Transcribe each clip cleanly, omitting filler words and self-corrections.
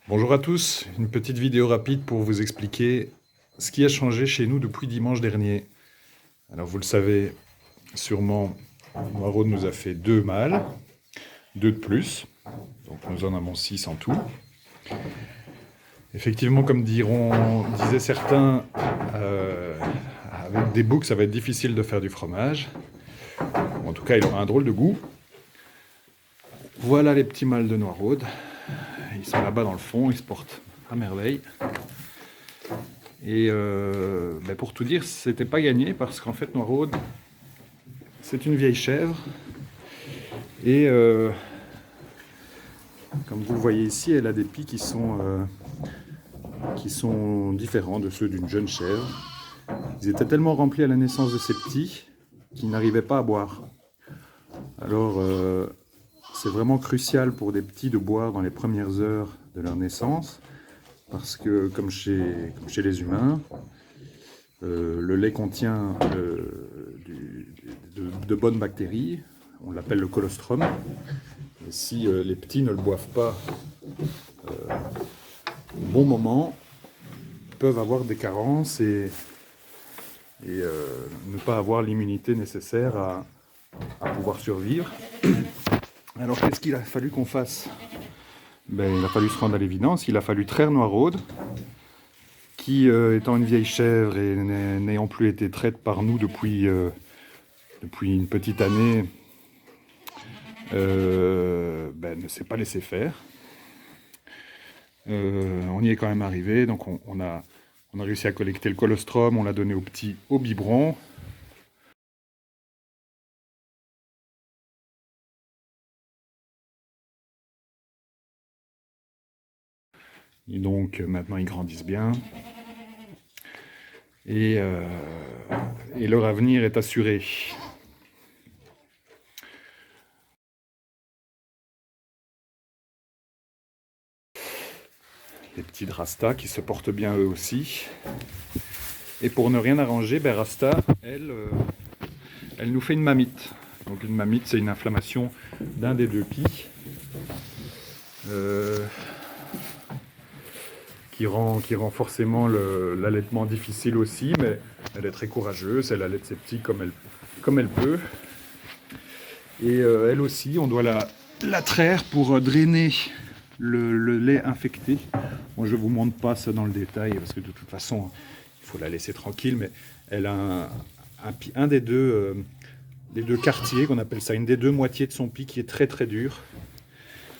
Bonjour à tous, une petite vidéo rapide pour vous expliquer ce qui a changé chez nous depuis dimanche dernier. Alors vous le savez sûrement, Noiraude nous a fait 2 mâles, 2 de plus, donc nous en avons 6 en tout. Effectivement, comme disaient certains, avec des boucs ça va être difficile de faire du fromage. En tout cas il aura un drôle de goût. Voilà les petits mâles de Noiraude. Ils sont là-bas dans le fond, ils se portent à merveille. Et pour tout dire, c'était pas gagné parce qu'en fait Noiraude, c'est une vieille chèvre. Et comme vous le voyez ici, elle a des pieds qui sont différents de ceux d'une jeune chèvre. Ils étaient tellement remplis à la naissance de ces petits qu'ils n'arrivaient pas à boire. Alors c'est vraiment crucial pour des petits de boire dans les premières heures de leur naissance. Parce que, comme chez les humains, le lait contient de bonnes bactéries, on l'appelle le colostrum. Et si les petits ne le boivent pas au bon moment, ils peuvent avoir des carences et ne pas avoir l'immunité nécessaire à pouvoir survivre. Alors qu'est-ce qu'il a fallu qu'on fasse ? Il a fallu se rendre à l'évidence, il a fallu traire Noiraude, qui étant une vieille chèvre et n'ayant plus été traite par nous depuis une petite année, ne s'est pas laissé faire. On y est quand même arrivé, donc on a réussi à collecter le colostrum, on l'a donné au petit au biberon. Et donc maintenant ils grandissent bien. Et leur avenir est assuré. Les petits de Rasta qui se portent bien eux aussi. Et pour ne rien arranger, Rasta, elle nous fait une mamite. Donc une mamite, c'est une inflammation d'un des deux pieds qui rend forcément l'allaitement difficile aussi, mais elle est très courageuse, elle allaite ses petits comme elle peut. Et elle aussi, on doit la traire pour drainer le lait infecté. Bon, je ne vous montre pas ça dans le détail, parce que de toute façon, il faut la laisser tranquille, mais elle a un des deux quartiers, qu'on appelle ça, une des deux moitiés de son pied qui est très très dur.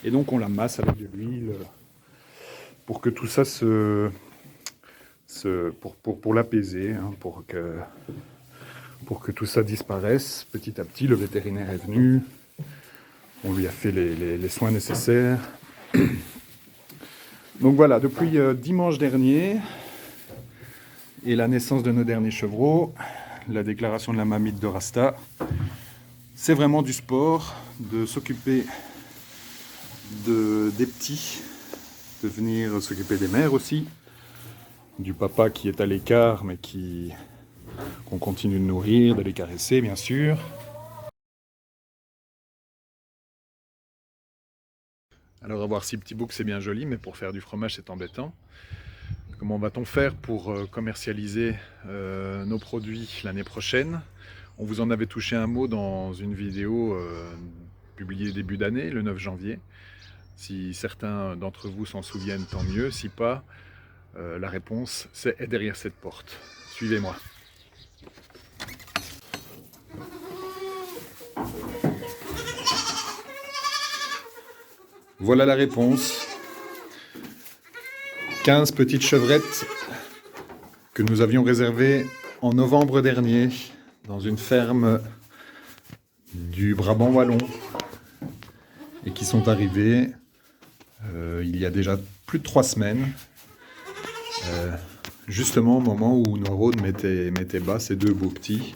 Et donc on la masse avec de l'huile pour que tout ça pour l'apaiser, hein, pour que tout ça disparaisse petit à petit. Le vétérinaire est venu, on lui a fait les soins nécessaires. Donc voilà, depuis dimanche dernier et la naissance de nos derniers chevreaux, la déclaration de la mamite de Rasta, c'est vraiment du sport, de s'occuper des petits, de venir s'occuper des mères aussi, du papa qui est à l'écart mais qu'on continue de nourrir, de les caresser bien sûr. Alors avoir 6 petits boucs c'est bien joli, mais pour faire du fromage c'est embêtant. Comment va-t-on faire pour commercialiser nos produits l'année prochaine ? On vous en avait touché un mot dans une vidéo publiée début d'année, le 9 janvier. Si certains d'entre vous s'en souviennent, tant mieux. Si pas, la réponse est derrière cette porte. Suivez-moi. Voilà la réponse. 15 petites chevrettes que nous avions réservées en novembre dernier dans une ferme du Brabant wallon et qui sont arrivées il y a déjà plus de 3 semaines, justement au moment où Noiraude mettait bas ces 2 beaux petits.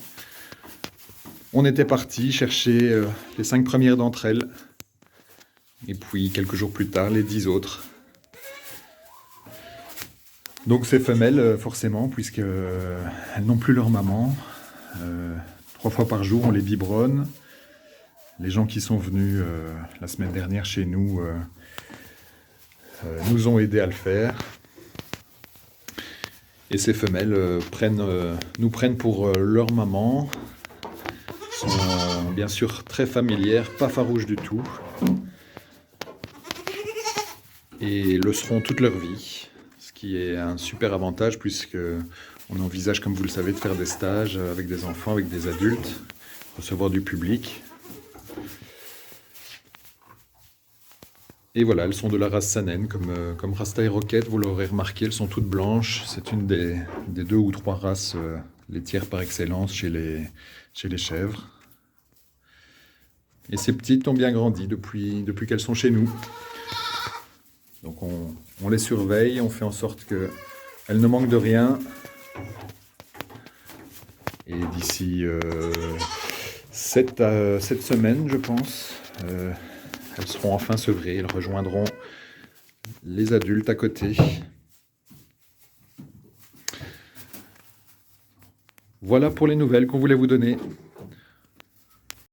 On était parti chercher les 5 premières d'entre elles et puis quelques jours plus tard les 10 autres. Donc ces femelles, forcément, puisqu'elles n'ont plus leur maman, 3 fois par jour on les biberonne. Les gens qui sont venus la semaine dernière chez nous nous ont aidés à le faire. Et ces femelles nous prennent pour leur maman. Sont bien sûr très familières, pas farouches du tout. Et le seront toute leur vie. Ce qui est un super avantage puisque on envisage, comme vous le savez, de faire des stages avec des enfants, avec des adultes, recevoir du public. Et voilà, elles sont de la race Saanen, comme Rasta et Roquette, vous l'aurez remarqué, elles sont toutes blanches. C'est une des 2 ou 3 races laitières par excellence chez les chèvres. Et ces petites ont bien grandi depuis qu'elles sont chez nous. Donc on les surveille, on fait en sorte qu'elles ne manquent de rien. Et d'ici 7 semaines, je pense, elles seront enfin sevrées, elles rejoindront les adultes à côté. Voilà pour les nouvelles qu'on voulait vous donner.